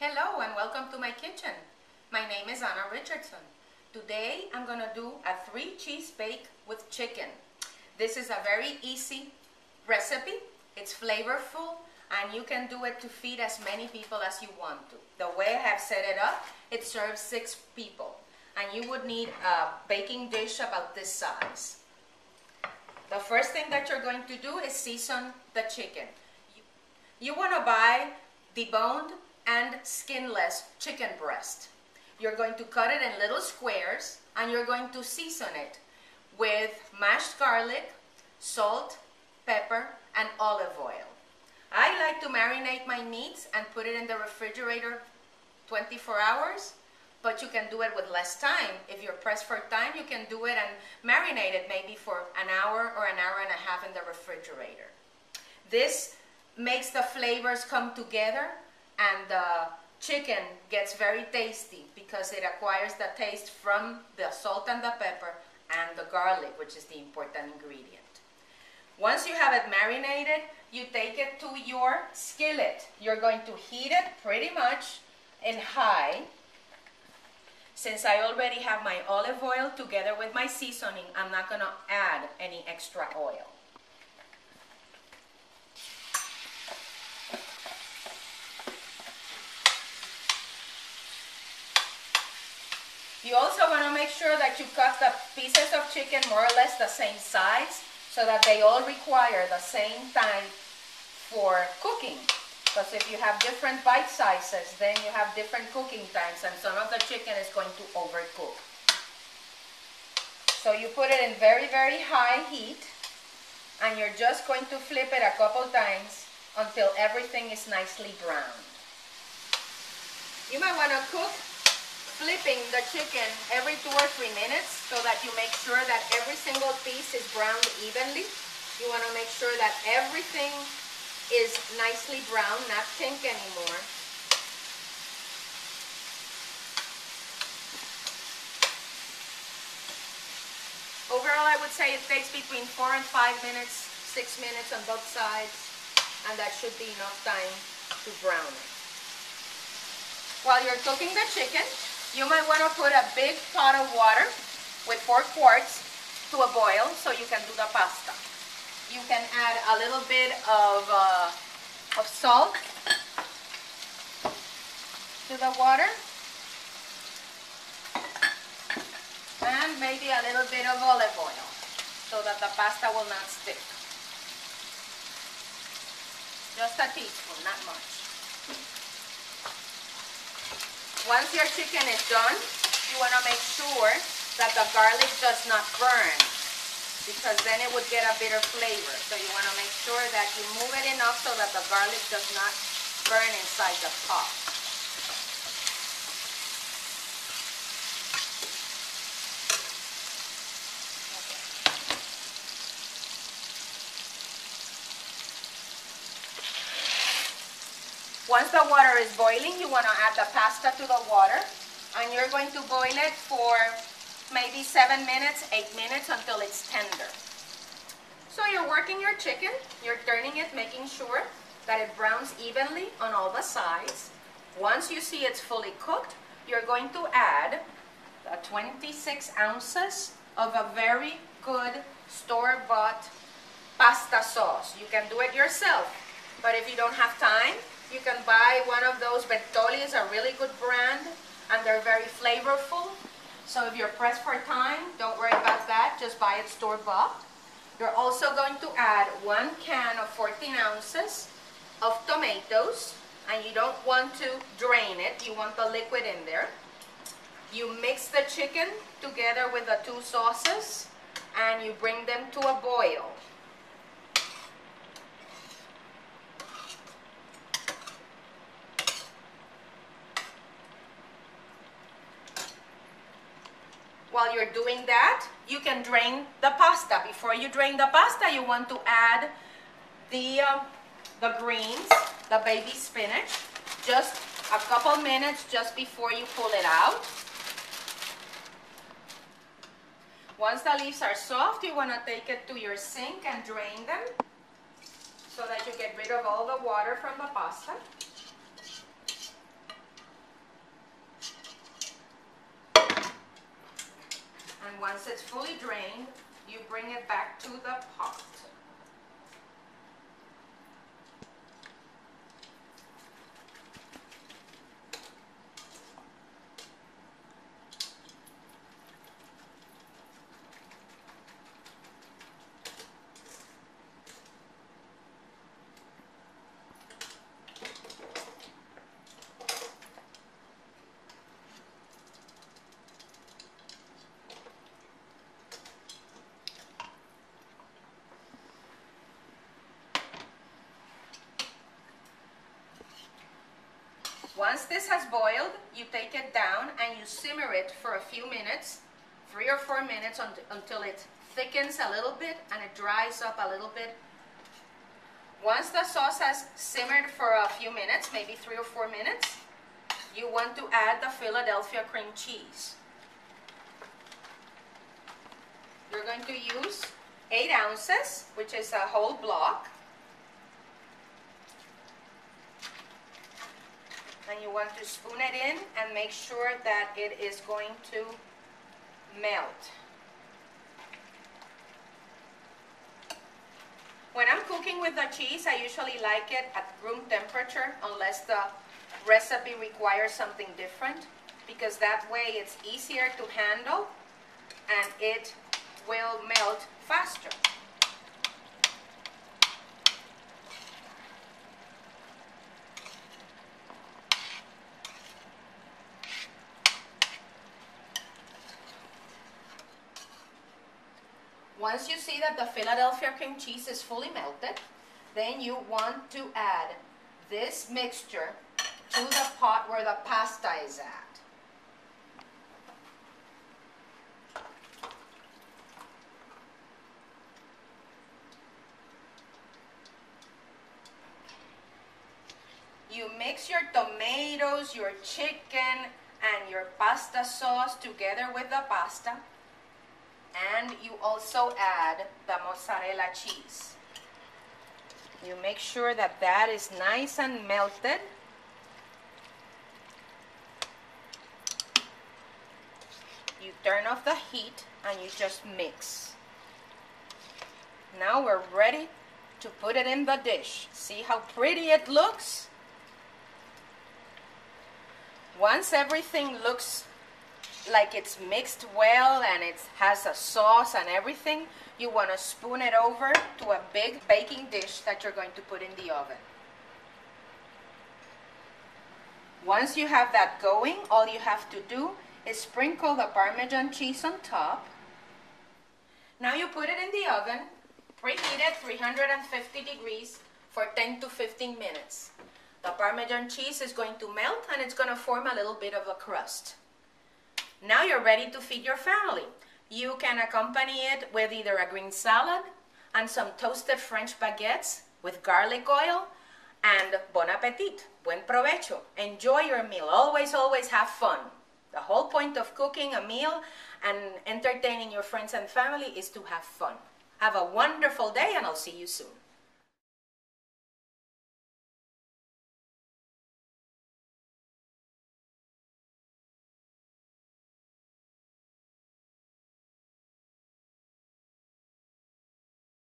Hello and welcome to my kitchen. My name is Richardson. Today I'm going to do a 3-cheese bake with chicken. This is a very easy recipe. It's flavorful and you can do it to feed as many people as you want to. The way I have set it up, it serves 6 people. And you would need a baking dish about this size. The first thing that you're going to do is season the chicken. You want to buy deboned and skinless chicken breast. You're going to cut it in little squares and you're going to season it with mashed garlic, salt, pepper, and olive oil. I like to marinate my meats and put it in the refrigerator 24 hours, but you can do it with less time. If you're pressed for time, you can do it and marinate it maybe for an hour or an hour and a half in the refrigerator. This makes the flavors come together and the chicken gets very tasty because it acquires the taste from the salt and the pepper and the garlic, which is the important ingredient. Once you have it marinated, you take it to your skillet. You're going to heat it pretty much in high. Since I already have my olive oil together with my seasoning, I'm not going to add any extra oil. You also want to make sure that you cut the pieces of chicken more or less the same size so that they all require the same time for cooking. Because if you have different bite sizes, then you have different cooking times and some of the chicken is going to overcook. So you put it in very, very high heat and you're just going to flip it a couple times until everything is nicely browned. You might want to cook flipping the chicken every 2 or 3 minutes so that you make sure that every single piece is browned evenly. You want to make sure that everything is nicely brown, not pink anymore. Overall, I would say it takes between 4 and 5 minutes, 6 minutes on both sides, and that should be enough time to brown it. While you're cooking the chicken, you might want to put a big pot of water with 4 quarts to a boil so you can do the pasta. You can add a little bit of salt to the water and maybe a little bit of olive oil so that the pasta will not stick. Just a teaspoon, not much. Once your chicken is done, you want to make sure that the garlic does not burn because then it would get a bitter flavor. So you want to make sure that you move it enough so that the garlic does not burn inside the pot. Once the water is boiling, you want to add the pasta to the water and you're going to boil it for maybe 7 minutes, 8 minutes until it's tender. So you're working your chicken, you're turning it, making sure that it browns evenly on all the sides. Once you see it's fully cooked, you're going to add 26 ounces of a very good store-bought pasta sauce. You can do it yourself, but if you don't have time, you can buy one of those. Bertolli is a really good brand and they're very flavorful. So if you're pressed for time, don't worry about that. Just buy it store-bought. You're also going to add 1 can of 14 ounces of tomatoes. And you don't want to drain it. You want the liquid in there. You mix the chicken together with the 2 sauces and you bring them to a boil. While you're doing that, you can drain the pasta. Before you drain the pasta, you want to add the greens, the baby spinach, just a couple minutes just before you pull it out. Once the leaves are soft, you want to take it to your sink and drain them so that you get rid of all the water from the pasta. And once it's fully drained, you bring it back to the pot. Once this has boiled, you take it down and you simmer it for a few minutes, 3 or 4 minutes until it thickens a little bit and it dries up a little bit. Once the sauce has simmered for a few minutes, maybe 3 or 4 minutes, you want to add the Philadelphia cream cheese. You're going to use 8 ounces, which is a whole block. And you want to spoon it in and make sure that it is going to melt. When I'm cooking with the cheese, I usually like it at room temperature unless the recipe requires something different, because that way it's easier to handle and it will melt faster. Once you see that the Philadelphia cream cheese is fully melted, then you want to add this mixture to the pot where the pasta is at. You mix your tomatoes, your chicken, and your pasta sauce together with the pasta. And you also add the mozzarella cheese. You make sure that that is nice and melted. You turn off the heat and you just mix. Now we're ready to put it in the dish. See how pretty it looks? Once everything looks like it's mixed well and it has a sauce and everything, you want to spoon it over to a big baking dish that you're going to put in the oven. Once you have that going, all you have to do is sprinkle the Parmesan cheese on top. Now you put it in the oven, preheat it 350 degrees for 10 to 15 minutes. The Parmesan cheese is going to melt and it's going to form a little bit of a crust. Now you're ready to feed your family. You can accompany it with either a green salad and some toasted French baguettes with garlic oil, and bon appetit, buen provecho. Enjoy your meal. Always, always have fun. The whole point of cooking a meal and entertaining your friends and family is to have fun. Have a wonderful day and I'll see you soon.